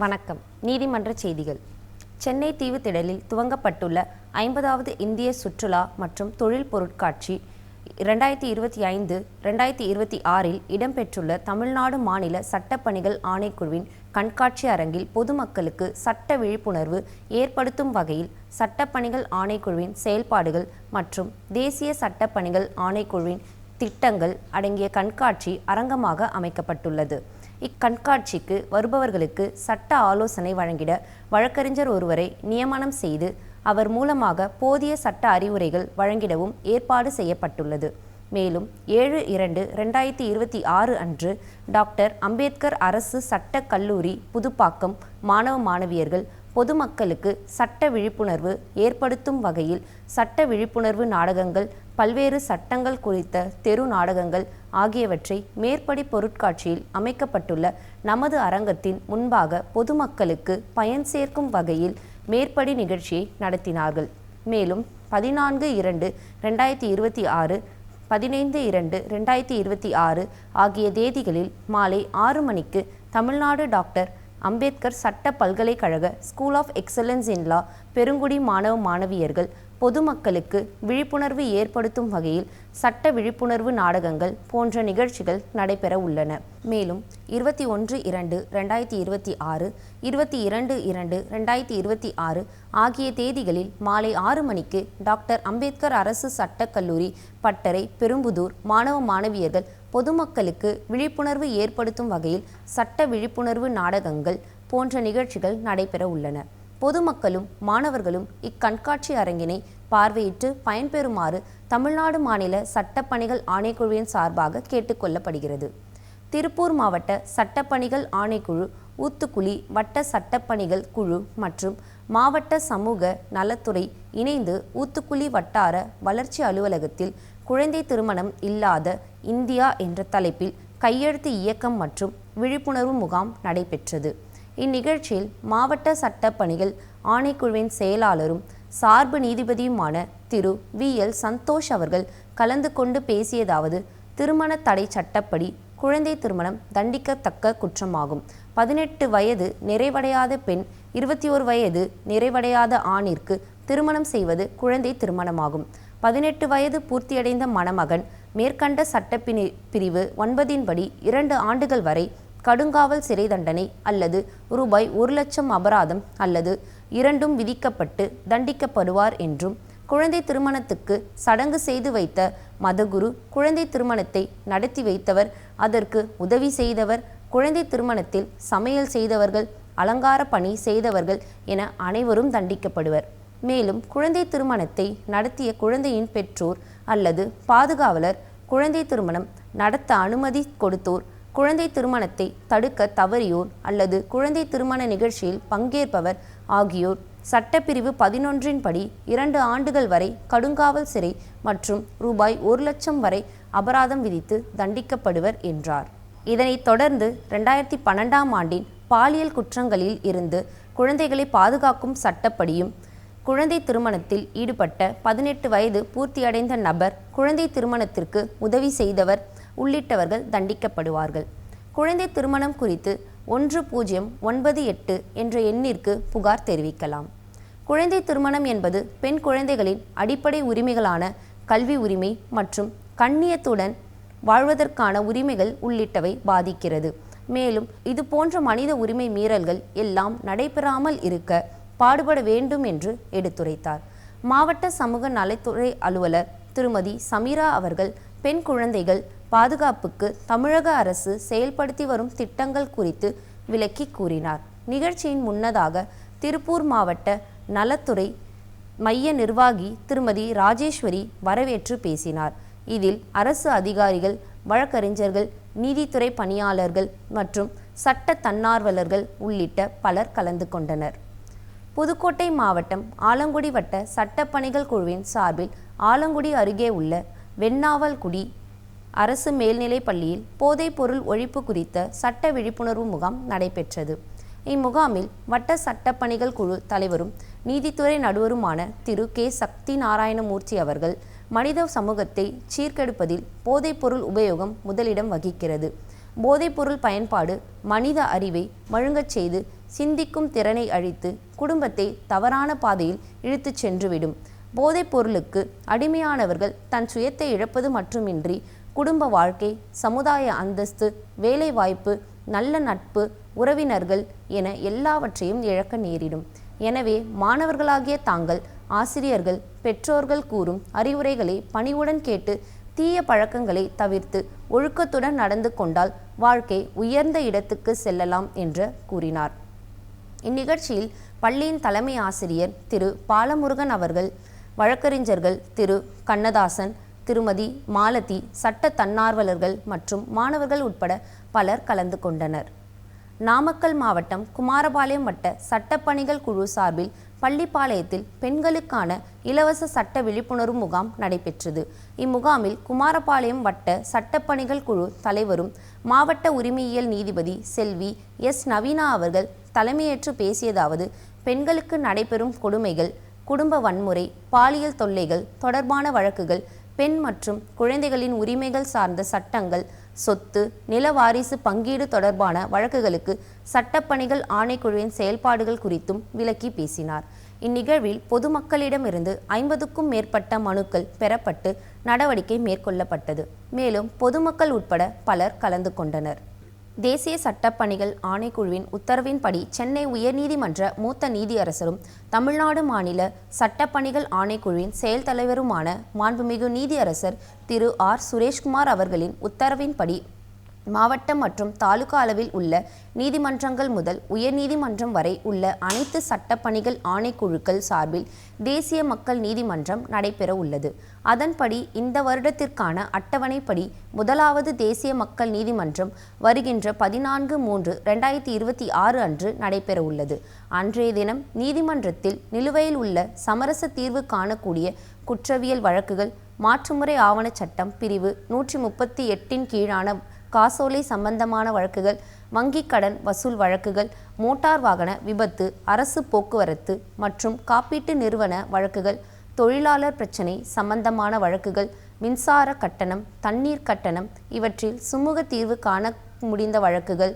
வணக்கம். நீதிமன்ற செய்திகள். சென்னை தீவுத்திடலில் துவங்கப்பட்டுள்ள 50வது இந்திய சுற்றுலா மற்றும் தொழில் பொருட்காட்சி 2025-2026 இடம்பெற்றுள்ள தமிழ்நாடு மாநில சட்டப்பணிகள் ஆணைக்குழுவின் கண்காட்சி அரங்கில் பொதுமக்களுக்கு சட்ட விழிப்புணர்வு ஏற்படுத்தும் வகையில் சட்டப்பணிகள் ஆணைக்குழுவின் செயல்பாடுகள் மற்றும் தேசிய சட்டப்பணிகள் ஆணைக்குழுவின் திட்டங்கள் அடங்கிய கண்காட்சி அரங்கமாக அமைக்கப்பட்டுள்ளது. இக்கண்காட்சிக்கு வருபவர்களுக்கு சட்ட ஆலோசனை வழங்கிட வழக்கறிஞர் ஒருவரை நியமனம் செய்து அவர் மூலமாக போதிய சட்ட அறிவுரைகள் வழங்கிடவும் ஏற்பாடு செய்யப்பட்டுள்ளது. மேலும் 7/2/2026 அன்று டாக்டர் அம்பேத்கர் அரசு சட்டக் கல்லூரி புதுப்பாக்கம் மாணவ மாணவியர்கள் பொதுமக்களுக்கு சட்ட விழிப்புணர்வு ஏற்படுத்தும் வகையில் சட்ட விழிப்புணர்வு நாடகங்கள், பல்வேறு சட்டங்கள் குறித்த தெரு நாடகங்கள் ஆகியவற்றை மேற்படி பொருட்காட்சியில் அமைக்கப்பட்டுள்ள நமது அரங்கத்தின் முன்பாக பொதுமக்களுக்கு பயன் சேர்க்கும் வகையில் மேற்படி நிகழ்ச்சியை நடத்தினார்கள். மேலும் 14/2/2026, 15/2/2026 ஆகிய தேதிகளில் மாலை 6 மணிக்கு தமிழ்நாடு டாக்டர் அம்பேத்கர் சட்ட பல்கலைக்கழக ஸ்கூல் ஆஃப் எக்ஸலன்ஸ் இன் லா பெருங்குடி மாணவ மாணவியர்கள் பொதுமக்களுக்கு விழிப்புணர்வு ஏற்படுத்தும் வகையில் சட்ட விழிப்புணர்வு நாடகங்கள் போன்ற நிகழ்ச்சிகள் நடைபெற உள்ளன. மேலும் 21/2/2026, 22/2/2026 ஆகிய தேதிகளில் மாலை 6 மணிக்கு டாக்டர் அம்பேத்கர் அரசு சட்டக் கல்லூரி பட்டறை பெரும்புதூர் மாணவ மாணவியர்கள் பொதுமக்களுக்கு விழிப்புணர்வு ஏற்படுத்தும் வகையில் சட்ட விழிப்புணர்வு நாடகங்கள் போன்ற நிகழ்ச்சிகள் நடைபெற உள்ளன. பொதுமக்களும் மாணவர்களும் இக்கண்காட்சி அரங்கினை பார்வையிட்டு பயன்பெறுமாறு தமிழ்நாடு மாநில சட்டப்பணிகள் ஆணைக்குழுவின் சார்பாக கேட்டுக்கொள்ளப்படுகிறது. திருப்பூர் மாவட்ட சட்டப்பணிகள் ஆணைக்குழு, ஊத்துக்குளி வட்ட சட்டப்பணிகள் குழு மற்றும் மாவட்ட சமூக நலத்துறை இணைந்து ஊத்துக்குளி வட்டார வளர்ச்சி அலுவலகத்தில் குழந்தை திருமணம் இல்லாத இந்தியா என்ற தலைப்பில் கையெழுத்து இயக்கம் மற்றும் விழிப்புணர்வு முகாம் நடைபெற்றது. இந்நிகழ்ச்சியில் மாவட்ட சட்டப்பணிகள் ஆணைக்குழுவின் செயலாளரும் சார்பு நீதிபதியுமான திரு VL சந்தோஷ் அவர்கள் கலந்து கொண்டு பேசியதாவது: திருமண தடை சட்டப்படி குழந்தை திருமணம் தண்டிக்கத்தக்க குற்றமாகும். 18 வயது நிறைவடையாத பெண் 21 வயது நிறைவடையாத ஆணிற்கு திருமணம் செய்வது குழந்தை திருமணமாகும். 18 வயது பூர்த்தியடைந்த மணமகன் மேற்கண்ட சட்டப்பிரிவு 9 படி 2 ஆண்டுகள் வரை கடுங்காவல் சிறை தண்டனை அல்லது ரூபாய் 1,00,000 அபராதம் அல்லது இரண்டும் விதிக்கப்பட்டு தண்டிக்கப்படுவார் என்றும், குழந்தை திருமணத்துக்கு சடங்கு செய்து வைத்த மதகுரு, குழந்தை திருமணத்தை நடத்தி வைத்தவர், அதற்கு உதவி செய்தவர், குழந்தை திருமணத்தில் சமையல் செய்தவர்கள், அலங்கார பணி செய்தவர்கள் என அனைவரும் தண்டிக்கப்படுவர். மேலும் குழந்தை திருமணத்தை நடத்திய குழந்தையின் பெற்றோர் அல்லது பாதுகாவலர், குழந்தை திருமணம் நடத்த அனுமதி கொடுத்தோர், குழந்தை திருமணத்தை தடுக்க தவறியோர் அல்லது குழந்தை திருமண நிகழ்ச்சியில் பங்கேற்பவர் ஆகியோர் சட்டப்பிரிவு 11 படி 2 ஆண்டுகள் வரை கடுங்காவல் சிறை மற்றும் ரூபாய் 1,00,000 வரை அபராதம் விதித்து தண்டிக்கப்படுவர் என்றார். இதனைத் தொடர்ந்து 2012ஆம் ஆண்டின் பாலியல் குற்றங்களில் இருந்து குழந்தைகளை பாதுகாக்கும் சட்டப்படியும் குழந்தை திருமணத்தில் ஈடுபட்ட 18 வயது பூர்த்தியடைந்த நபர், குழந்தை திருமணத்திற்கு உதவி செய்தவர் உள்ளிட்டவர்கள் தண்டிக்கப்படுவார்கள். குழந்தை திருமணம் குறித்து 1098 என்ற எண்ணிற்கு புகார் தெரிவிக்கலாம். குழந்தை திருமணம் என்பது பெண் குழந்தைகளின் அடிப்படை உரிமைகளான கல்வி உரிமை மற்றும் கண்ணியத்துடன் வாழ்வதற்கான உரிமைகள் உள்ளிட்டவை பாதிக்கிறது. மேலும் இது போன்ற மனித உரிமை மீறல்கள் எல்லாம் நடைபெறாமல் இருக்க பாடுபட வேண்டும் என்று எடுத்துரைத்தார். மாவட்ட சமூக நலத்துறை அலுவலர் திருமதி சமீரா அவர்கள் பெண் குழந்தைகள் பாதுகாப்புக்கு தமிழக அரசு செயல்படுத்தி வரும் திட்டங்கள் குறித்து விளக்கி கூறினார். நிகழ்ச்சியின் முன்னதாக திருப்பூர் மாவட்ட நலத்துறை மைய நிர்வாகி திருமதி ராஜேஸ்வரி வரவேற்று பேசினார். இதில் அரசு அதிகாரிகள், வழக்கறிஞர்கள், நீதித்துறை பணியாளர்கள் மற்றும் சட்ட தன்னார்வலர்கள் உள்ளிட்ட பலர் கலந்து கொண்டனர். புதுக்கோட்டை மாவட்டம் ஆலங்குடி வட்ட சட்டப்பணிகள் குழுவின் சார்பில் ஆலங்குடி அருகே உள்ள வெண்ணாவல்குடி அரசு மேல்நிலைப் பள்ளியில் போதைப் பொருள் ஒழிப்பு குறித்த சட்ட விழிப்புணர்வு முகாம் நடைபெற்றது. இம்முகாமில் வட்ட சட்டப்பணிகள் குழு தலைவரும் நீதித்துறை நடுவருமான திரு K. சக்தி நாராயணமூர்த்தி அவர்கள், மனித சமூகத்தை சீர்கெடுப்பதில் போதைப் பொருள் உபயோகம் முதலிடம் வகிக்கிறது. போதைப்பொருள் பயன்பாடு மனித அறிவை மழுங்கச் செய்து சிந்திக்கும் திறனை அழித்து குடும்பத்தை தவறான பாதையில் இழுத்துச் சென்றுவிடும். போதைப் பொருளுக்கு அடிமையானவர்கள் தன் சுயத்தை இழப்பது மட்டுமின்றி குடும்ப வாழ்க்கை, சமுதாய அந்தஸ்து, வேலை வாய்ப்பு, நல்ல நட்பு, உறவினர்கள் என எல்லாவற்றையும் இழக்க நேரிடும். எனவே மாணவர்களாகிய தாங்கள் ஆசிரியர்கள், பெற்றோர்கள் கூறும் அறிவுரைகளை பணிவுடன் கேட்டு தீய பழக்கங்களை தவிர்த்து ஒழுக்கத்துடன் நடந்து கொண்டால் வாழ்க்கை உயர்ந்த இடத்துக்கு செல்லலாம் என்று கூறினார். இந்நிகழ்ச்சியில் பள்ளியின் தலைமை ஆசிரியர் திரு பாலமுருகன் அவர்கள், வழக்கறிஞர்கள் திரு கண்ணதாசன், திருமதி மாலதி, சட்ட தன்னார்வலர்கள் மற்றும் மாணவர்கள் உட்பட பலர் கலந்து கொண்டனர். நாமக்கல் மாவட்டம் குமாரபாளையம் வட்ட சட்டப்பணிகள் குழு சார்பில் பள்ளிப்பாளையத்தில் பெண்களுக்கான இலவச சட்ட விழிப்புணர்வு முகாம் நடைபெற்றது. இம்முகாமில் குமாரபாளையம் வட்ட சட்டப்பணிகள் குழு தலைவரும் மாவட்ட உரிமையியல் நீதிபதி செல்வி எஸ் நவீனா அவர்கள் தலைமையேற்று பேசியதாவது: பெண்களுக்கு நடைபெறும் கொடுமைகள், குடும்ப வன்முறை, பாலியல் தொல்லைகள் தொடர்பான வழக்குகள், பெண் மற்றும் குழந்தைகளின் உரிமைகள் சார்ந்த சட்டங்கள், சொத்து, நில வாரிசு பங்கீடு தொடர்பான வழக்குகளுக்கு சட்டப்பணிகள் ஆணைக்குழுவின் செயல்பாடுகள் குறித்தும் விளக்கி பேசினார். இந்நிகழ்வில் பொதுமக்களிடமிருந்து 50க்கும் மேற்பட்ட மனுக்கள் பெறப்பட்டு நடவடிக்கை மேற்கொள்ளப்பட்டது. மேலும் பொதுமக்கள் உட்பட பலர் கலந்து கொண்டனர். தேசிய சட்டப்பணிகள் ஆணைக்குழுவின் உத்தரவின்படி சென்னை உயர்நீதிமன்ற மூத்த நீதியரசரும் தமிழ்நாடு மாநில சட்டப்பணிகள் ஆணைக்குழுவின் செயல் தலைவருமான மாண்புமிகு நீதியரசர் திரு ஆர் சுரேஷ்குமார் அவர்களின் உத்தரவின்படி மாவட்டம் மற்றும் தாலுகா அளவில் உள்ள நீதிமன்றங்கள் முதல் உயர்நீதிமன்றம் வரை உள்ள அனைத்து சட்டப்பணிகள் ஆணைக்குழுக்கள் சார்பில் தேசிய மக்கள் நீதிமன்றம் நடைபெற உள்ளது. அதன்படி இந்த வருடத்திற்கான அட்டவணைப்படி முதலாவது தேசிய மக்கள் நீதிமன்றம் வருகின்ற 14/3/2026 அன்று நடைபெற உள்ளது. அன்றைய தினம் நீதிமன்றத்தில் நிலுவையில் உள்ள சமரச தீர்வு காணக்கூடிய குற்றவியல் வழக்குகள், மாற்றுமுறை ஆவணச் சட்டம் பிரிவு 138 கீழான காசோலை சம்பந்தமான வழக்குகள், வங்கிக் கடன் வசூல் வழக்குகள், மோட்டார் வாகன விபத்து, அரசு போக்குவரத்து மற்றும் காப்பீட்டு நிறுவன வழக்குகள், தொழிலாளர் பிரச்சினை சம்பந்தமான வழக்குகள், மின்சார கட்டணம், தண்ணீர் கட்டணம் இவற்றில் சுமூக தீர்வு காண முடிந்த வழக்குகள்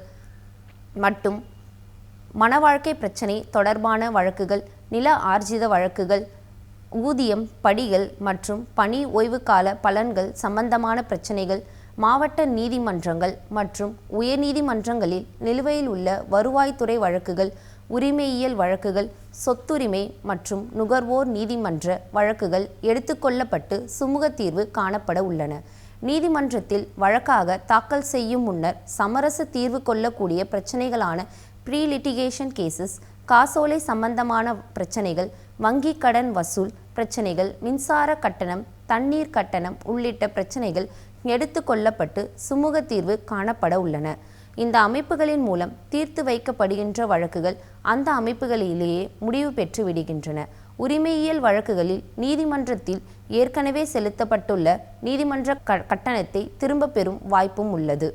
மற்றும் மனவாழ்க்கை பிரச்சினை தொடர்பான வழக்குகள், நில ஆர்ஜித வழக்குகள், ஊதியம், படிகள் மற்றும் பணி ஓய்வு கால பலன்கள் சம்பந்தமான பிரச்சினைகள், மாவட்ட நீதிமன்றங்கள் மற்றும் உயர்நீதிமன்றங்களில் நிலுவையில் உள்ள வருவாய்த்துறை வழக்குகள், உரிமையியல் வழக்குகள், சொத்துரிமை மற்றும் நுகர்வோர் நீதிமன்ற வழக்குகள் எடுத்துக்கொள்ளப்பட்டு சுமூக தீர்வு காணப்பட உள்ளன. நீதிமன்றத்தில் வழக்காக தாக்கல் செய்யும் முன்னர் சமரச தீர்வு கொள்ளக்கூடிய பிரச்சனைகளான ப்ரீ லிட்டிகேஷன் கேசஸ், காசோலை சம்பந்தமான பிரச்சனைகள், வங்கி கடன் வசூல் பிரச்சனைகள், மின்சார கட்டணம், தண்ணீர் கட்டணம் உள்ளிட்ட பிரச்சனைகள் எடுத்து கொள்ளப்பட்டு சுமூக தீர்வு காணப்பட உள்ளன. இந்த அமைப்புகளின் மூலம் தீர்த்து வைக்கப்படுகின்ற வழக்குகள் அந்த அமைப்புகளிலேயே முடிவு பெற்று விடுகின்றன. உரிமையியல் வழக்குகளில் நீதிமன்றத்தில் ஏற்கனவே செலுத்தப்பட்டுள்ள நீதிமன்ற கட்டணத்தை திரும்ப பெறும் வாய்ப்பும் உள்ளது.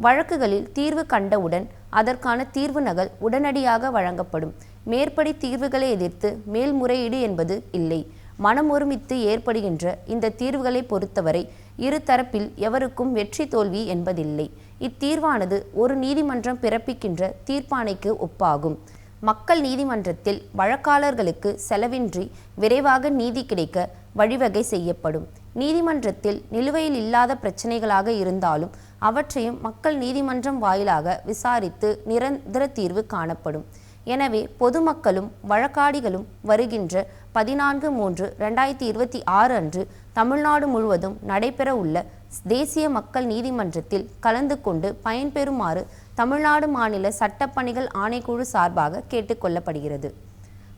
வழக்குகளில் தீர்வு கண்டவுடன் அதற்கான தீர்வு நகல் உடனடியாக வழங்கப்படும். மேற்படி தீர்வுகளை எதிர்த்து மேல்முறையீடு என்பது இல்லை. மனம் ஒருமித்து ஏற்படுகின்ற இந்த தீர்வுகளை பொறுத்தவரை இரு தரப்பில் எவருக்கும் வெற்றி தோல்வி என்பதில்லை. இத்தீர்வானது ஒரு நீதிமன்றம் பிறப்பிக்கின்ற தீர்ப்பாணைக்கு ஒப்பாகும். மக்கள் நீதிமன்றத்தில் வழக்காளர்களுக்கு செலவின்றி விரைவாக நீதி கிடைக்க வழிவகை செய்யப்படும். நீதிமன்றத்தில் நிலுவையில் இல்லாத பிரச்சனைகளாக இருந்தாலும் அவற்றையும் மக்கள் நீதிமன்றம் வாயிலாக விசாரித்து நிரந்தர தீர்வு காணப்படும். எனவே பொதுமக்களும் வழக்காடிகளும் வருகின்ற 14/3/2026 அன்று தமிழ்நாடு முழுவதும் நடைபெற உள்ள தேசிய மக்கள் நீதிமன்றத்தில் கலந்து கொண்டு பயன்பெறுமாறு தமிழ்நாடு மாநில சட்டப்பணிகள் ஆணைக்குழு சார்பாக கேட்டுக்கொள்ளப்படுகிறது.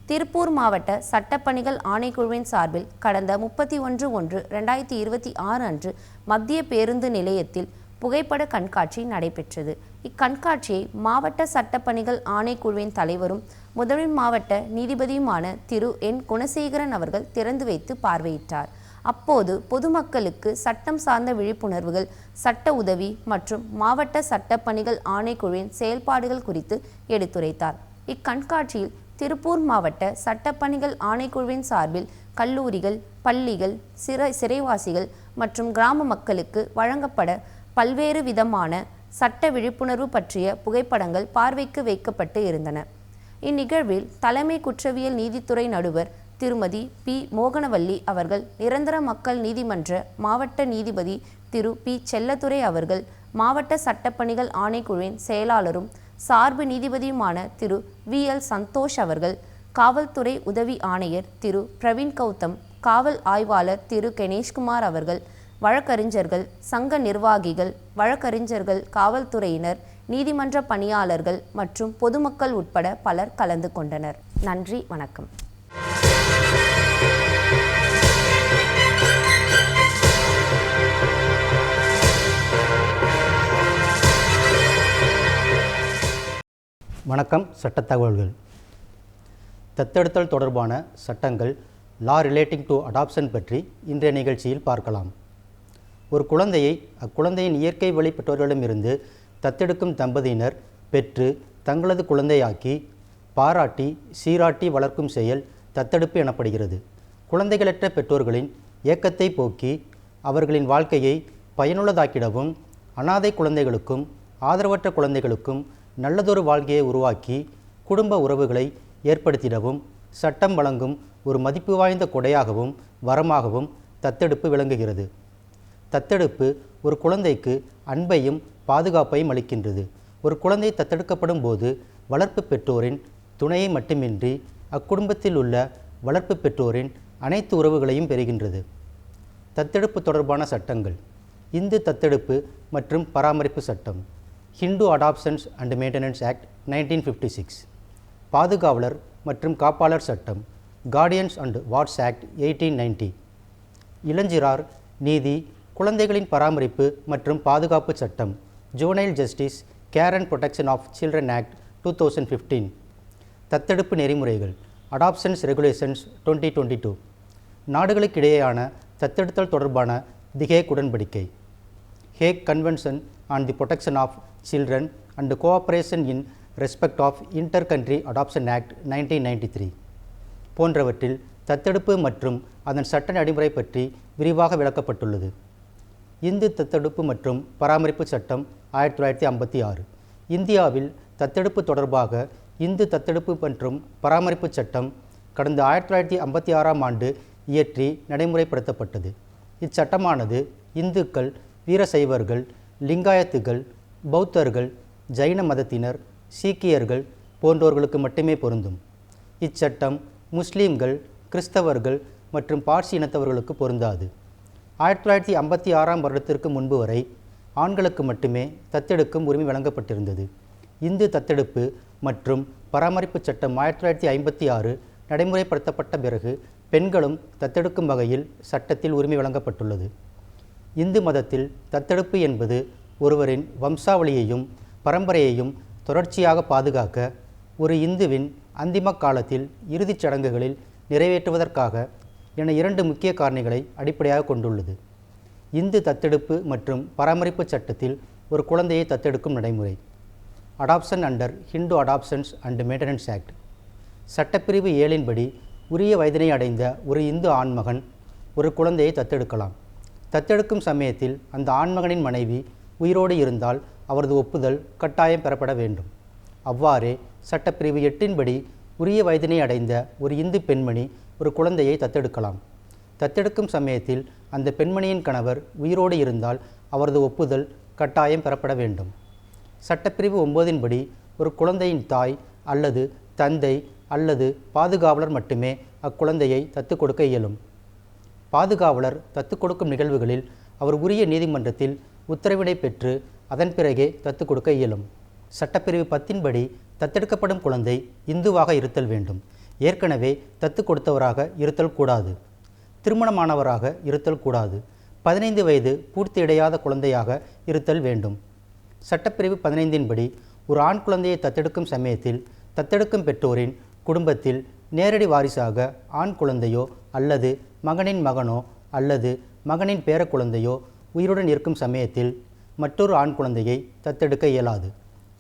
திருப்பூர் மாவட்ட சட்டப்பணிகள் ஆணைக்குழுவின் சார்பில் கடந்த 31/1/2026 அன்று மத்திய பேருந்து நிலையத்தில் புகைப்பட கண்காட்சி நடைபெற்றது. இக்கண்காட்சியை மாவட்ட சட்டப்பணிகள் ஆணைக்குழுவின் தலைவரும் முதன்மை மாவட்ட நீதிபதியுமான திரு என் குணசேகரன் அவர்கள் திறந்து வைத்து பார்வையிட்டார். அப்போது பொதுமக்களுக்கு சட்டம் சார்ந்த விழிப்புணர்வுகள், சட்ட உதவி மற்றும் மாவட்ட சட்டப்பணிகள் ஆணைக்குழுவின் செயல்பாடுகள் குறித்து எடுத்துரைத்தார். இக்கண்காட்சியில் திருப்பூர் மாவட்ட சட்டப்பணிகள் ஆணைக்குழுவின் சார்பில் கல்லூரிகள், பள்ளிகள், சிறைவாசிகள் மற்றும் கிராம மக்களுக்கு வழங்கப்பட பல்வேறு விதமான சட்ட விழிப்புணர்வு பற்றிய புகைப்படங்கள் பார்வைக்கு வைக்கப்பட்டு இருந்தன. இந்நிகழ்வில் தலைமை குற்றவியல் நீதித்துறை நடுவர் திருமதி பி மோகனவல்லி அவர்கள், நிரந்தர மக்கள் நீதிமன்ற மாவட்ட நீதிபதி திரு பி செல்லத்துரை அவர்கள், மாவட்ட சட்டப்பணிகள் ஆணைக்குழுவின் செயலாளரும் சார்பு நீதிபதியுமான திரு வி எல் சந்தோஷ் அவர்கள், காவல்துறை உதவி ஆணையர் திரு பிரவீன் கௌதம், காவல் ஆய்வாளர் திரு கணேஷ்குமார் அவர்கள், வழக்கறிஞர்கள், சங்க நிர்வாகிகள், வழக்கறிஞர்கள், காவல்துறையினர், நீதிமன்ற பணியாளர்கள் மற்றும் பொதுமக்கள் உட்பட பலர் கலந்து கொண்டனர். நன்றி, வணக்கம். வணக்கம். சட்ட தகவல்கள். தத்தெடுத்தல் தொடர்பான சட்டங்கள் லா ரிலேட்டிங் டு அடாப்ஷன் பற்றி இன்றைய நிகழ்ச்சியில் பார்க்கலாம். ஒரு குழந்தையை அக்குழந்தையின் இயற்கை வழி பெற்றோர்களிடமிருந்து தத்தெடுக்கும் தம்பதியினர் பெற்று தங்களது குழந்தையாக்கி பாராட்டி சீராட்டி வளர்க்கும் செயல் தத்தெடுப்பு எனப்படுகிறது. குழந்தைகளற்ற பெற்றோர்களின் ஏக்கத்தை போக்கி அவர்களின் வாழ்க்கையை பயனுள்ளதாக்கிடவும், அனாதை குழந்தைகளுக்கும் ஆதரவற்ற குழந்தைகளுக்கும் நல்லதொரு வாழ்க்கையை உருவாக்கி குடும்ப உறவுகளை ஏற்படுத்திடவும் சட்டம் வழங்கும் ஒரு மதிப்பு வாய்ந்த கொடையாகவும் வரமாகவும் தத்தெடுப்பு விளங்குகிறது. தத்தெடுப்பு ஒரு குழந்தைக்கு அன்பையும் பாதுகாப்பையும் அளிக்கின்றது. ஒரு குழந்தை தத்தெடுக்கப்படும் போது வளர்ப்பு பெற்றோரின் துணையை மட்டுமின்றி அக்குடும்பத்தில் உள்ள வளர்ப்பு பெற்றோரின் அனைத்து உறவுகளையும் பெறுகின்றது. தத்தெடுப்பு தொடர்பான சட்டங்கள். இந்து தத்தெடுப்பு மற்றும் பராமரிப்பு சட்டம், Hindu adoptions and maintenance act 1956, பாதுகாவலர் மற்றும் காப்பாளர் சட்டம், கார்டியன்ஸ் அண்ட் வார்ட்ஸ் ஆக்ட் 1890, இளஞ்சிறார் நீதி, குழந்தைகளின் பராமரிப்பு மற்றும் பாதுகாப்பு சட்டம், juvenile justice care and protection of children act 2015, தத்தெடுப்பு நெறிமுறைகள், அடாப்ஷன்ஸ் ரெகுலேஷன்ஸ் 2022, நாடுகளுக்கிடையேயான தத்தெடுத்தல் தொடர்பான தி ஹேக் உடன்படிக்கை, Hague convention on the protection of children and cooperation in respect of inter country adoption act 1993 போன்றவற்றில் தத்தெடுப்பு மற்றும் அதன் சட்ட நடைமுறை பற்றி விரிவாக விளக்கப்பட்டுள்ளது. இந்து தத்தெடுப்பு மற்றும் பராமரிப்பு சட்டம் 1956. இந்தியாவில் தத்தெடுப்பு தொடர்பாக இந்து தத்தெடுப்பு மற்றும் பராமரிப்பு சட்டம் கடந்த 1956ஆம் ஆண்டு இயற்றி நடைமுறைப்படுத்தப்பட்டது. இச்சட்டமானது இந்துக்கள், வீரசைவர்கள், லிங்காயத்துகள், பௌத்தர்கள், ஜைன மதத்தினர், சீக்கியர்கள் போன்றோர்களுக்கு மட்டுமே பொருந்தும். இச்சட்டம் முஸ்லீம்கள், கிறிஸ்தவர்கள் மற்றும் பார்சி இனத்தவர்களுக்கு பொருந்தாது. 1956ஆம் வருடத்திற்கு முன்பு வரை ஆண்களுக்கு மட்டுமே தத்தெடுக்கும் உரிமை வழங்கப்பட்டிருந்தது. இந்து தத்தெடுப்பு மற்றும் பராமரிப்பு சட்டம் 1956 நடைமுறைப்படுத்தப்பட்ட பிறகு பெண்களும் தத்தெடுக்கும் வகையில் சட்டத்தில் உரிமை வழங்கப்பட்டுள்ளது. இந்து மதத்தில் தத்தெடுப்பு என்பது ஒருவரின் வம்சாவளியையும் பரம்பரையையும் தொடர்ச்சியாக பாதுகாக்க ஒரு இந்துவின் அந்திம காலத்தில் இறுதிச் சடங்குகளில் நிறைவேற்றுவதற்காக என 2 முக்கிய காரணிகளை அடிப்படையாக கொண்டுள்ளது. இந்து தத்தெடுப்பு மற்றும் பராமரிப்பு சட்டத்தில் ஒரு குழந்தையை தத்தெடுக்கும் நடைமுறை, adoption under Hindu adoptions and maintenance act, சட்டப்பிரிவு 7 படி உரிய வயதினை அடைந்த ஒரு இந்து ஆண்மகன் ஒரு குழந்தையை தத்தெடுக்கலாம். தத்தெடுக்கும் சமயத்தில் அந்த ஆண்மகனின் மனைவி உயிரோடு இருந்தால் அவரது ஒப்புதல் கட்டாயம் பெறப்பட வேண்டும். அவ்வாறே சட்டப்பிரிவு 8 படி உரிய வயதினை அடைந்த ஒரு இந்து பெண்மணி ஒரு குழந்தையை தத்தெடுக்கலாம். தத்தெடுக்கும் சமயத்தில் அந்த பெண்மணியின் கணவர் உயிரோடு இருந்தால் அவரது ஒப்புதல் கட்டாயம் பெறப்பட வேண்டும். சட்டப்பிரிவு 9 படி ஒரு குழந்தையின் தாய் அல்லது தந்தை அல்லது பாதுகாவலர் மட்டுமே அக்குழந்தையை தத்துக் கொடுக்க இயலும். பாதுகாவலர் தத்துக் கொடுக்கும் நிகழ்வுகளில் அவர் உரிய நீதிமன்றத்தில் உத்தரவினை பெற்று அதன் பிறகே தத்துக் கொடுக்க இயலும். சட்டப்பிரிவு 10 படி தத்தெடுக்கப்படும் குழந்தை இந்துவாக இருத்தல் வேண்டும். ஏற்கனவே தத்துக் கொடுத்தவராக இருத்தல் கூடாது. திருமணமானவராக இருத்தல் கூடாது. 15 வயது பூர்த்தியடையாத குழந்தையாக இருத்தல் வேண்டும். சட்டப்பிரிவு 15 படி ஒரு ஆண் குழந்தையை தத்தெடுக்கும் சமயத்தில் தத்தெடுக்கும் பெற்றோரின் குடும்பத்தில் நேரடி வாரிசாக ஆண் குழந்தையோ அல்லது மகனின் மகனோ அல்லது மகனின் பேர குழந்தையோ உயிருடன் இருக்கும் சமயத்தில் மற்றொரு ஆண் குழந்தையை தத்தெடுக்க இயலாது.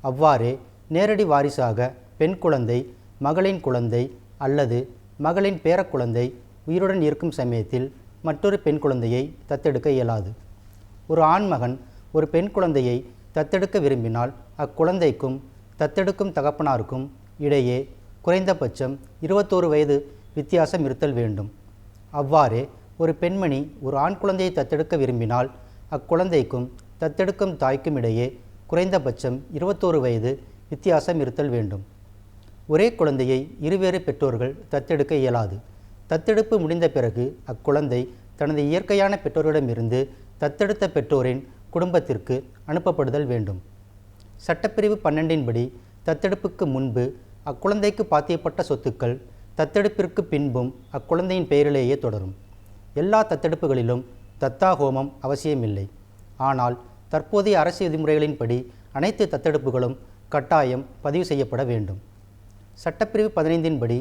அவ்வாறே நேரடி வாரிசாக பெண் குழந்தை, மகளின் குழந்தை அல்லது மகளின் பேர குழந்தை உயிருடன் இருக்கும் சமயத்தில் மற்றொரு பெண் குழந்தையை தத்தெடுக்க இயலாது. ஒரு ஆண்மகன் ஒரு பெண் குழந்தையை தத்தெடுக்க விரும்பினால் அக்குழந்தைக்கும் தத்தெடுக்கும் தகப்பனாருக்கும் இடையே குறைந்தபட்சம் 21 வயது வித்தியாசம் இருத்தல் வேண்டும். அவ்வாறே ஒரு பெண்மணி ஒரு ஆண் குழந்தையை தத்தெடுக்க விரும்பினால் அக்குழந்தைக்கும் தத்தெடுக்கும் தாய்க்கும் இடையே குறைந்தபட்சம் 21 வயது வித்தியாசம் இருத்தல் வேண்டும். ஒரே குழந்தையை இருவேறு பெற்றோர்கள் தத்தெடுக்க இயலாது. தத்தெடுப்பு முடிந்த பிறகு அக்குழந்தை தனது இயற்கையான பெற்றோரிடமிருந்து தத்தெடுத்த பெற்றோரின் குடும்பத்திற்கு அனுப்பப்படுதல் வேண்டும். சட்டப்பிரிவு 12 படி தத்தெடுப்புக்கு முன்பு அக்குழந்தைக்கு பாத்தியப்பட்ட சொத்துக்கள் தத்தெடுப்பிற்கு பின்பும் அக்குழந்தையின் பெயரிலேயே தொடரும். எல்லா தத்தெடுப்புகளிலும் தத்தா ஹோமம் அவசியமில்லை. ஆனால் தற்போதைய அரசு விதிமுறைகளின்படி அனைத்து தத்தெடுப்புகளும் கட்டாயம் பதிவு செய்யப்பட வேண்டும். சட்டப்பிரிவு 15 படி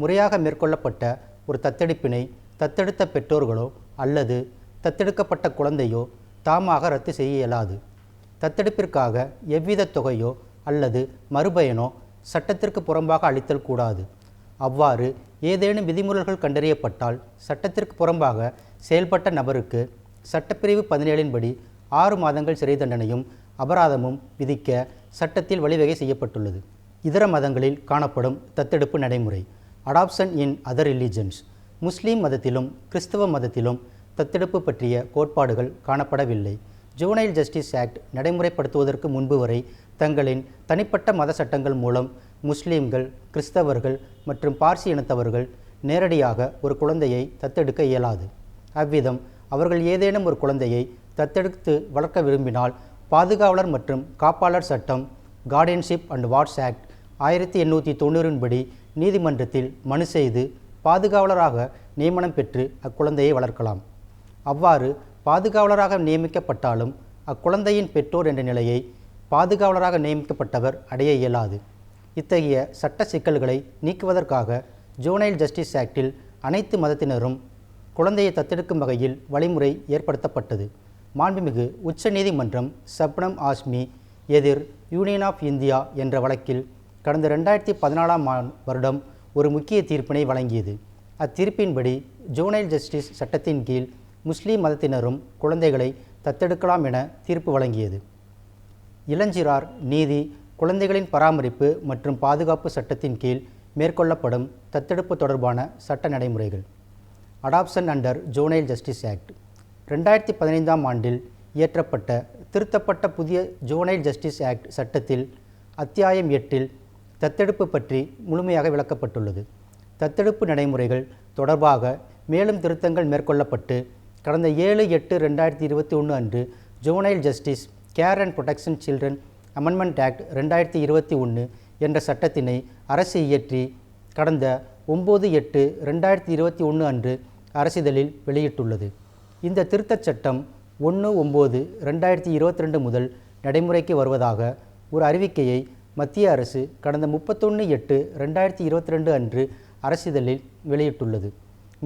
முறையாக மேற்கொள்ளப்பட்ட ஒரு தத்தெடுப்பினை தத்தெடுத்த பெற்றோர்களோ அல்லது தத்தெடுக்கப்பட்ட குழந்தையோ தாமாக ரத்து செய்ய இயலாது. தத்தெடுப்பிற்காக எவ்வித தொகையோ அல்லது மறுபயனோ சட்டத்திற்கு புறம்பாக அளித்தல் கூடாது. அவ்வாறு ஏதேனும் விதிமுறைகள் கண்டறியப்பட்டால் சட்டத்திற்கு புறம்பாக செயல்பட்ட நபருக்கு சட்டப்பிரிவு 17 படி 6 மாதங்கள் சிறை தண்டனையும் அபராதமும் விதிக்க சட்டத்தில் வழிவகை செய்யப்பட்டுள்ளது. இதர மதங்களில் காணப்படும் தத்தெடுப்பு நடைமுறை. Adoption in other religions. முஸ்லீம் மதத்திலும் கிறிஸ்தவ மதத்திலும் தத்தெடுப்பு பற்றிய கோட்பாடுகள் காணப்படவில்லை. ஜுவனைல் ஜஸ்டிஸ் ஆக்ட் நடைமுறைப்படுத்துவதற்கு முன்பு வரை தங்களின் தனிப்பட்ட மத சட்டங்கள் மூலம் முஸ்லீம்கள், கிறிஸ்தவர்கள் மற்றும் பார்சி இனத்தவர்கள் நேரடியாக ஒரு குழந்தையை தத்தெடுக்க இயலாது. அவ்விதம் அவர்கள் ஏதேனும் ஒரு குழந்தையை தத்தெடுத்து வளர்க்க விரும்பினால் பாதுகாவலர் மற்றும் காப்பாளர் சட்டம் கார்டியன்ஷிப் அண்ட் வார்ட்ஸ் ஆக்ட் 1890 படி நீதிமன்றத்தில் மனு செய்து பாதுகாவலராக நியமனம் பெற்று அக்குழந்தையை வளர்க்கலாம். அவ்வாறு பாதுகாவலராக நியமிக்கப்பட்டாலும் அக்குழந்தையின் பெற்றோர் என்ற நிலையை பாதுகாவலராக நியமிக்கப்பட்டவர் அடைய இயலாது. இத்தகைய சட்ட சிக்கல்களை நீக்குவதற்காக ஜுவனைல் ஜஸ்டிஸ் ஆக்டில் அனைத்து மதத்தினரும் குழந்தையை தத்தெடுக்கும் வகையில் வழிமுறை ஏற்படுத்தப்பட்டது. மாண்புமிகு உச்ச நீதிமன்றம் சப்னம் ஆஸ்மி எதிர் யூனியன் ஆஃப் இந்தியா என்ற வழக்கில் கடந்த 2014 வருடம் ஒரு முக்கிய தீர்ப்பினை வழங்கியது. அத்தீர்ப்பின்படி ஜுவனைல் ஜஸ்டிஸ் சட்டத்தின் கீழ் முஸ்லீம் மதத்தினரும் குழந்தைகளை தத்தெடுக்கலாம் என தீர்ப்பு வழங்கியது. இளஞ்சிறார் நீதி, குழந்தைகளின் பராமரிப்பு மற்றும் பாதுகாப்பு சட்டத்தின் கீழ் மேற்கொள்ளப்படும் தத்தெடுப்பு தொடர்பான சட்ட நடைமுறைகள். Adoption under juvenile justice act 2015 ஆண்டில் இயற்றப்பட்ட திருத்தப்பட்ட புதிய ஜுவனைல் ஜஸ்டிஸ் ஆக்ட் சட்டத்தில் அத்தியாயம் 8 தத்தெடுப்பு பற்றி முழுமையாக விளக்கப்பட்டுள்ளது. தத்தெடுப்பு நடைமுறைகள் தொடர்பாக மேலும் திருத்தங்கள் மேற்கொள்ளப்பட்டு கடந்த 7/8/2021 அன்று juvenile justice care and protection children amendment act 2021 என்ற சட்டத்தினை அரசு இயற்றி கடந்த 9/8/2021 அன்று அரசிதழில் வெளியிட்டுள்ளது. இந்த திருத்தச் சட்டம் 1/9/2022 முதல் நடைமுறைக்கு வருவதாக ஒரு அறிவிக்கையை மத்திய அரசு கடந்த 31/8/2022 அன்று அரசிதழில் வெளியிட்டுள்ளது.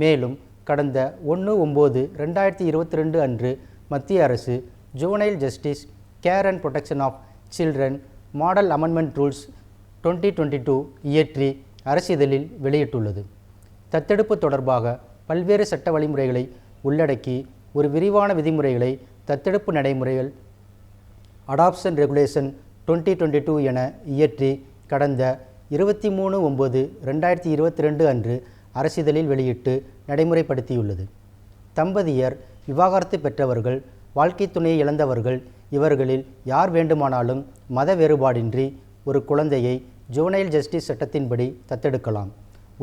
மேலும் கடந்த 1/9/2022 அன்று மத்திய அரசு juvenile justice care and protection of children model amendment rules 2022 இயற்றி அரசிதழில் வெளியிட்டுள்ளது. தத்தெடுப்பு தொடர்பாக பல்வேறு சட்ட வழிமுறைகளை உள்ளடக்கி ஒரு விரிவான விதிமுறைகளை தத்தெடுப்பு நடைமுறைகள் அடாப்ஷன் ரெகுலேஷன் 2022 என இயற்றி கடந்த 23/9/2022 அன்று அரசிதழில் வெளியிட்டு நடைமுறைப்படுத்தியுள்ளது. தம்பதியர், விவாகரத்து பெற்றவர்கள், வாழ்க்கை துணையை இழந்தவர்கள் இவர்களில் யார் வேண்டுமானாலும் மத வேறுபாடின்றி ஒரு குழந்தையை ஜுவனைல் ஜஸ்டிஸ் சட்டத்தின்படி தத்தெடுக்கலாம்.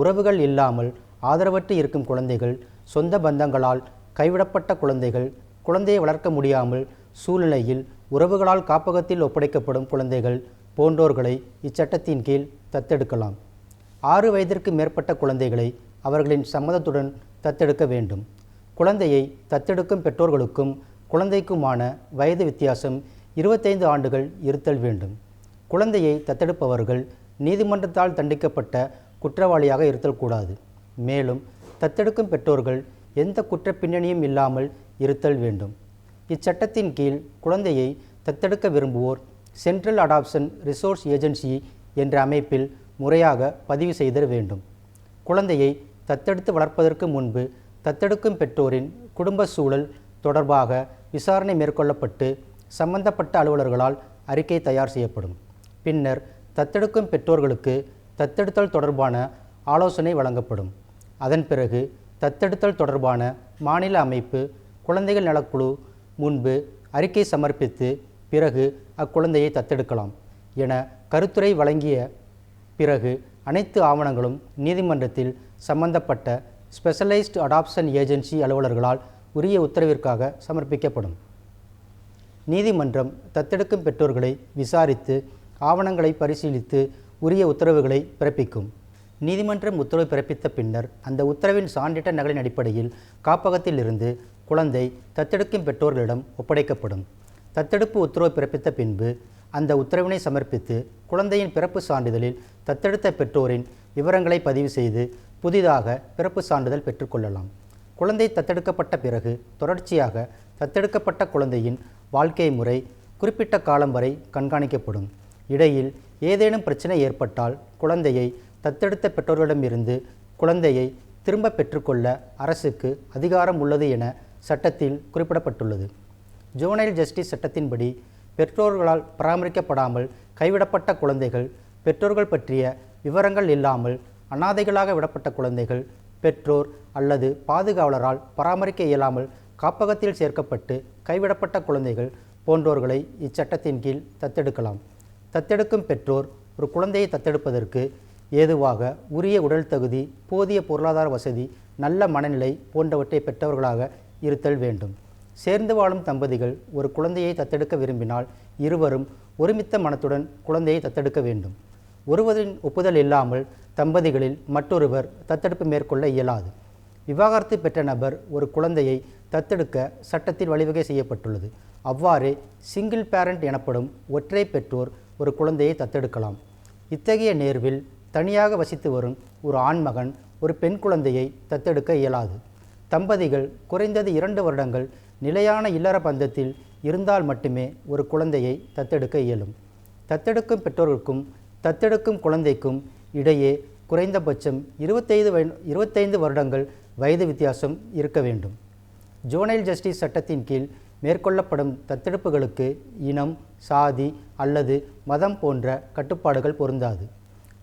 உறவுகள் இல்லாமல் ஆதரவற்று இருக்கும் குழந்தைகள், சொந்த பந்தங்களால் கைவிடப்பட்ட குழந்தைகள், குழந்தையை வளர்க்க முடியாமல் சூழ்நிலையில் உறவுகளால் காப்பகத்தில் ஒப்படைக்கப்படும் குழந்தைகள் போன்றோர்களை இச்சட்டத்தின் கீழ் தத்தெடுக்கலாம். 6 வயதிற்கு மேற்பட்ட குழந்தைகளை அவர்களின் சம்மதத்துடன் தத்தெடுக்க வேண்டும். குழந்தையை தத்தெடுக்கும் பெற்றோர்களுக்கும் குழந்தைக்குமான வயது வித்தியாசம் 25 ஆண்டுகள் இருத்தல் வேண்டும். குழந்தையை தத்தெடுப்பவர்கள் நீதிமன்றத்தால் தண்டிக்கப்பட்ட குற்றவாளியாக இருத்தல் கூடாது. மேலும் தத்தெடுக்கும் பெற்றோர்கள் எந்த குற்ற பின்னணியும் இல்லாமல் இருத்தல் வேண்டும். இச்சட்டத்தின் கீழ் குழந்தையை தத்தெடுக்க விரும்புவோர் சென்ட்ரல் அடாப்ஷன் ரிசோர்ஸ் ஏஜென்சி என்ற அமைப்பில் முறையாக பதிவு செய்தல் வேண்டும். குழந்தையை தத்தெடுத்து வளர்ப்பதற்கு முன்பு தத்தெடுக்கும் பெற்றோரின் குடும்ப சூழல் தொடர்பாக விசாரணை மேற்கொள்ளப்பட்டு சம்பந்தப்பட்ட அலுவலர்களால் அறிக்கை தயார் செய்யப்படும். பின்னர் தத்தெடுக்கும் பெற்றோர்களுக்கு தத்தெடுத்தல் தொடர்பான ஆலோசனை வழங்கப்படும். அதன் பிறகு தத்தெடுத்தல் தொடர்பான மாநில அமைப்பு குழந்தைகள் நலக்குழு முன்பு அறிக்கை சமர்ப்பித்து பிறகு அக்குழந்தையை தத்தெடுக்கலாம் என கருத்துரை வழங்கிய பிறகு அனைத்து ஆவணங்களும் நீதிமன்றத்தில் சம்பந்தப்பட்ட ஸ்பெஷலைஸ்டு அடாப்ஷன் ஏஜென்சி அலுவலர்களால் உரிய உத்தரவிற்காக சமர்ப்பிக்கப்படும். நீதிமன்றம் தத்தெடுக்கும் பெற்றோர்களை விசாரித்து ஆவணங்களை பரிசீலித்து உரிய உத்தரவுகளை பிறப்பிக்கும். நீதிமன்றம் உத்தரவு பிறப்பித்த பின்னர் அந்த உத்தரவின் சான்றிட்ட நகலின் அடிப்படையில் காப்பகத்தில் இருந்து குழந்தை தத்தெடுக்கும் பெற்றோர்களிடம் ஒப்படைக்கப்படும். தத்தெடுப்பு உத்தரவு பிறப்பித்த பின்பு அந்த உத்தரவினை சமர்ப்பித்து குழந்தையின் பிறப்பு சான்றிதழில் தத்தெடுத்த பெற்றோரின் விவரங்களை பதிவு செய்து புதிதாக பிறப்பு சான்றிதழ் பெற்றுக்கொள்ளலாம். குழந்தை தத்தெடுக்கப்பட்ட பிறகு தொடர்ச்சியாக தத்தெடுக்கப்பட்ட குழந்தையின் வாழ்க்கை முறை குறிப்பிட்ட காலம் வரை கண்காணிக்கப்படும். இடையில் ஏதேனும் பிரச்சனை ஏற்பட்டால் குழந்தையை தத்தெடுத்த பெற்றோர்களிடமிருந்து குழந்தையை திரும்ப பெற்றுக்கொள்ள அரசுக்கு அதிகாரம் உள்ளது என சட்டத்தில் குறிப்பிடப்பட்டுள்ளது. ஜுவனைல் ஜஸ்டிஸ் சட்டத்தின்படி பெற்றோர்களால் பராமரிக்கப்படாமல் கைவிடப்பட்ட குழந்தைகள், பெற்றோர்கள் பற்றிய விவரங்கள் இல்லாமல் அனாதைகளாக விடப்பட்ட குழந்தைகள், பெற்றோர் அல்லது பாதுகாவலரால் பராமரிக்க இயலாமல் காப்பகத்தில் சேர்க்கப்பட்டு கைவிடப்பட்ட குழந்தைகள் போன்றோர்களை இச்சட்டத்தின் கீழ் தத்தெடுக்கலாம். தத்தெடுக்கும் பெற்றோர் ஒரு குழந்தையை தத்தெடுப்பதற்கு ஏதுவாக உரிய உடல் தகுதி, போதிய பொருளாதார வசதி, நல்ல மனநிலை போன்றவற்றை பெற்றவர்களாக இருத்தல் வேண்டும். சேர்ந்து வாழும் தம்பதிகள் ஒரு குழந்தையை தத்தெடுக்க விரும்பினால் இருவரும் ஒருமித்த மனத்துடன் குழந்தையை தத்தெடுக்க வேண்டும். ஒருவரின் ஒப்புதல் இல்லாமல் தம்பதிகளில் மற்றொருவர் தத்தெடுப்பு மேற்கொள்ள இயலாது. விவாகரத்து பெற்ற நபர் ஒரு குழந்தையை தத்தெடுக்க சட்டத்தில் வழிவகை செய்யப்பட்டுள்ளது. அவ்வாறே சிங்கிள் பேரண்ட் எனப்படும் ஒற்றை பெற்றோர் ஒரு குழந்தையை தத்தெடுக்கலாம். இத்தகைய நேர்வில் தனியாக வசித்து வரும் ஒரு ஆண்மகன் ஒரு பெண் குழந்தையை தத்தெடுக்க இயலாது. தம்பதிகள் குறைந்தது 2 வருடங்கள் நிலையான இல்லற பந்தத்தில் இருந்தால் மட்டுமே ஒரு குழந்தையை தத்தெடுக்க இயலும். தத்தெடுக்கும் பெற்றோருக்கும் தத்தெடுக்கும் குழந்தைக்கும் இடையே குறைந்தபட்சம் 25 வருடங்கள் வயது வித்தியாசம் இருக்க வேண்டும். ஜுவனைல் ஜஸ்டிஸ் சட்டத்தின் கீழ் மேற்கொள்ளப்படும் தத்தெடுப்புகளுக்கு இனம், சாதி அல்லது மதம் போன்ற கட்டுப்பாடுகள் பொருந்தாது.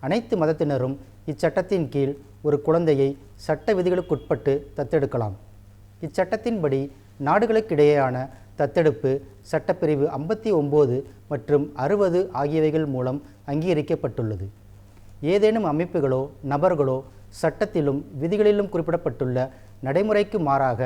அனைத்து மதத்தினரும் இச்சட்டத்தின் கீழ் ஒரு குழந்தையை சட்ட விதிகளுக்குட்பட்டு தத்தெடுக்கலாம். இச்சட்டத்தின்படி நாடுகளுக்கிடையேயான தத்தெடுப்பு சட்டப்பிரிவு 59 மற்றும் 60 ஆகியவைகள் மூலம் அங்கீகரிக்கப்பட்டுள்ளது. ஏதேனும் அமைப்புகளோ நபர்களோ சட்டத்திலும் விதிகளிலும் குறிப்பிடப்பட்டுள்ள நடைமுறைக்கு மாறாக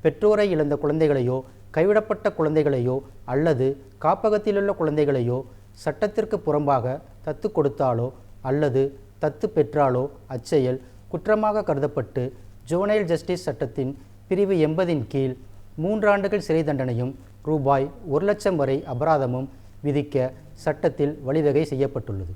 பெற்றோரை இழந்த குழந்தைகளையோ, கைவிடப்பட்ட குழந்தைகளையோ அல்லது காப்பகத்திலுள்ள குழந்தைகளையோ சட்டத்திற்கு புறம்பாக தத்து கொடுத்தாலோ அல்லது தத்து பெற்றாலோ அச்செயல் குற்றமாக கருதப்பட்டு ஜுவனைல் ஜஸ்டிஸ் சட்டத்தின் பிரிவு 80 கீழ் 3 ஆண்டுகள் சிறை தண்டனையும் ரூபாய் 1,00,000 வரை அபராதமும் விதிக்க சட்டத்தில் வழிவகை செய்யப்பட்டுள்ளது.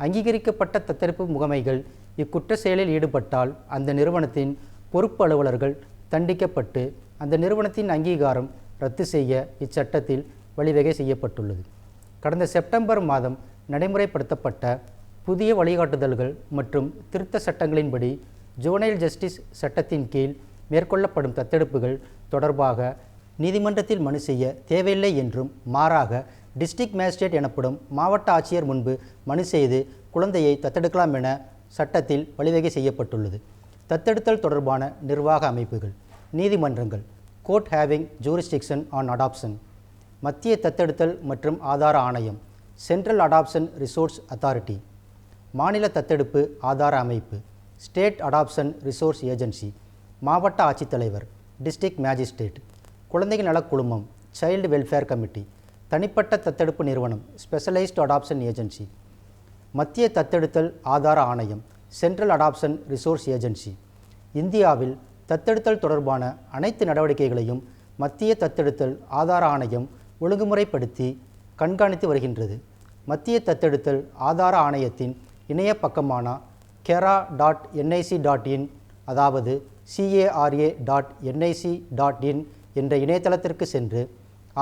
அங்கீகரிக்கப்பட்ட தத்தெடுப்பு முகமைகள் இக்குற்ற செயலில் ஈடுபட்டால் அந்த நிறுவனத்தின் பொறுப்பு அலுவலர்கள் தண்டிக்கப்பட்டு அந்த நிறுவனத்தின் அங்கீகாரம் ரத்து செய்ய இச்சட்டத்தில் வழிவகை செய்யப்பட்டுள்ளது. கடந்த செப்டம்பர் மாதம் நடைமுறைப்படுத்தப்பட்ட புதிய வழிகாட்டுதல்கள் மற்றும் திருத்த சட்டங்களின்படி ஜுவனைல் ஜஸ்டிஸ் சட்டத்தின் கீழ் மேற்கொள்ளப்படும் தத்தெடுப்புகள் தொடர்பாக நீதிமன்றத்தில் மனு செய்ய தேவையில்லை என்றும், மாறாக டிஸ்ட்ரிக்ட் மேஜிஸ்ட்ரேட் எனப்படும் மாவட்ட ஆட்சியர் முன்பு மனு செய்து குழந்தையை தத்தெடுக்கலாம் என சட்டத்தில் வழிவகை செய்யப்பட்டுள்ளது. தத்தெடுத்தல் தொடர்பான நிர்வாக அமைப்புகள், நீதிமன்றங்கள், court having jurisdiction on adoption, மத்திய தத்தெடுத்தல் மற்றும் ஆதார ஆணையம், சென்ட்ரல் அடாப்ஷன் ரிசோர்ஸ் அத்தாரிட்டி, மாநில தத்தெடுப்பு ஆதார அமைப்பு, ஸ்டேட் அடாப்ஷன் ரிசோர்ஸ் ஏஜென்சி, மாவட்ட ஆட்சித்தலைவர், டிஸ்ட்ரிக்ட் மேஜிஸ்ட்ரேட், குழந்தைகள் நலக் குழுமம், சைல்டு வெல்ஃபேர் கமிட்டி, தனிப்பட்ட தத்தெடுப்பு நிறுவனம், ஸ்பெஷலைஸ்டு அடாப்ஷன் ஏஜென்சி, மத்திய தத்தெடுத்தல் ஆதார ஆணையம், சென்ட்ரல் அடாப்ஷன் ரிசோர்ஸ் ஏஜென்சி. இந்தியாவில் தத்தெடுத்தல் தொடர்பான அனைத்து நடவடிக்கைகளையும் மத்திய தத்தெடுத்தல் ஆதார ஆணையம் ஒழுங்குமுறைப்படுத்தி கண்காணித்து வருகின்றது. மத்திய தத்தெடுத்தல் ஆதார ஆணையத்தின் இணைய பக்கமான kera.nic.in அதாவது cara.nic.in என்ற இணையதளத்திற்கு சென்று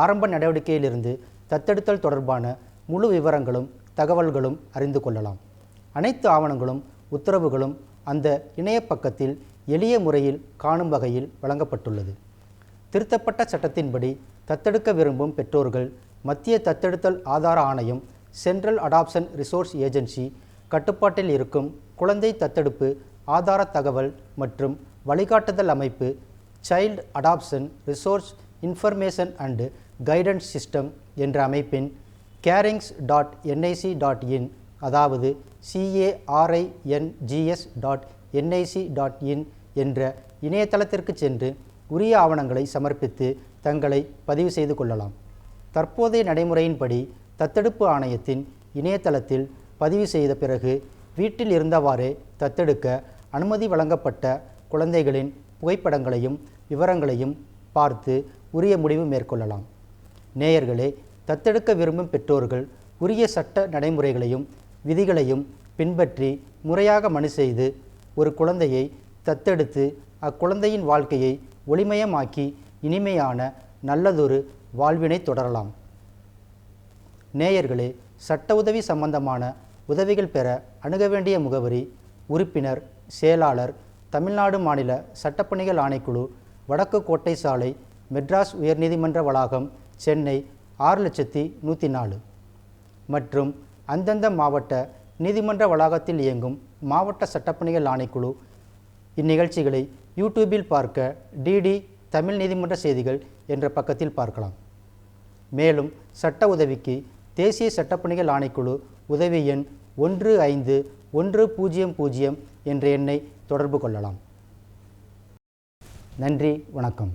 ஆரம்ப நடவடிக்கையிலிருந்து தத்தெடுத்தல் தொடர்பான முழு விவரங்களும் தகவல்களும் அறிந்து கொள்ளலாம். அனைத்து ஆவணங்களும் உத்தரவுகளும் அந்த இணைய பக்கத்தில் எளிய முறையில் காணும் வகையில் வழங்கப்பட்டுள்ளது. திருத்தப்பட்ட சட்டத்தின்படி தத்தெடுக்க விரும்பும் பெற்றோர்கள் மத்திய தத்தெடுத்தல் ஆதார ஆணையம், சென்ட்ரல் அடாப்ஷன் ரிசோர்ஸ் ஏஜென்சி, கட்டுப்பாட்டில் இருக்கும் குழந்தை தத்தெடுப்பு ஆதார தகவல் மற்றும் வழிகாட்டுதல் அமைப்பு child adoption resource information and guidance system என்ற அமைப்பின் carings.nic.in அதாவது carings.nic.in என்ற இணையதளத்திற்கு சென்று உரிய ஆவணங்களை சமர்ப்பித்து தங்களை பதிவு செய்து கொள்ளலாம். தற்போதைய நடைமுறையின்படி தத்தெடுப்பு ஆணையத்தின் இணையதளத்தில் பதிவு செய்த பிறகு வீட்டில் இருந்தவாறே தத்தெடுக்க அனுமதி வழங்கப்பட்ட குழந்தைகளின் புகைப்படங்களையும் விவரங்களையும் பார்த்து உரிய முடிவு மேற்கொள்ளலாம். நேயர்களே, தத்தெடுக்க விரும்பும் பெற்றோர்கள் உரிய சட்ட நடைமுறைகளையும் விதிகளையும் பின்பற்றி முறையாக மனு செய்து ஒரு குழந்தையை தத்தெடுத்து அக்குழந்தையின் வாழ்க்கையை ஒளிமயமாக்கி இனிமையான நல்லதொரு வாழ்வினை தொடரலாம். நேயர்களே, சட்ட உதவி சம்பந்தமான உதவிகள் பெற அணுக வேண்டிய முகவரி: உறுப்பினர் செயலாளர், தமிழ்நாடு மாநில சட்டப்பணிகள் ஆணைக்குழு, வடக்கு கோட்டை சாலை, மெட்ராஸ் உயர்நீதிமன்ற வளாகம், சென்னை 6104 மற்றும் அந்தந்த மாவட்ட நீதிமன்ற வளாகத்தில் இயங்கும் மாவட்ட சட்டப்பணிகள் ஆணைக்குழு. இந்நிகழ்ச்சிகளை யூடியூபில் பார்க்க டிடி தமிழ் நீதிமன்ற செய்திகள் என்ற பக்கத்தில் பார்க்கலாம். மேலும் சட்ட உதவிக்கு தேசிய சட்டப்பணிகள் ஆணைக்குழு உதவி எண் 15100 என்ற எண்ணை தொடர்பு கொள்ளலாம். நன்றி, வணக்கம்.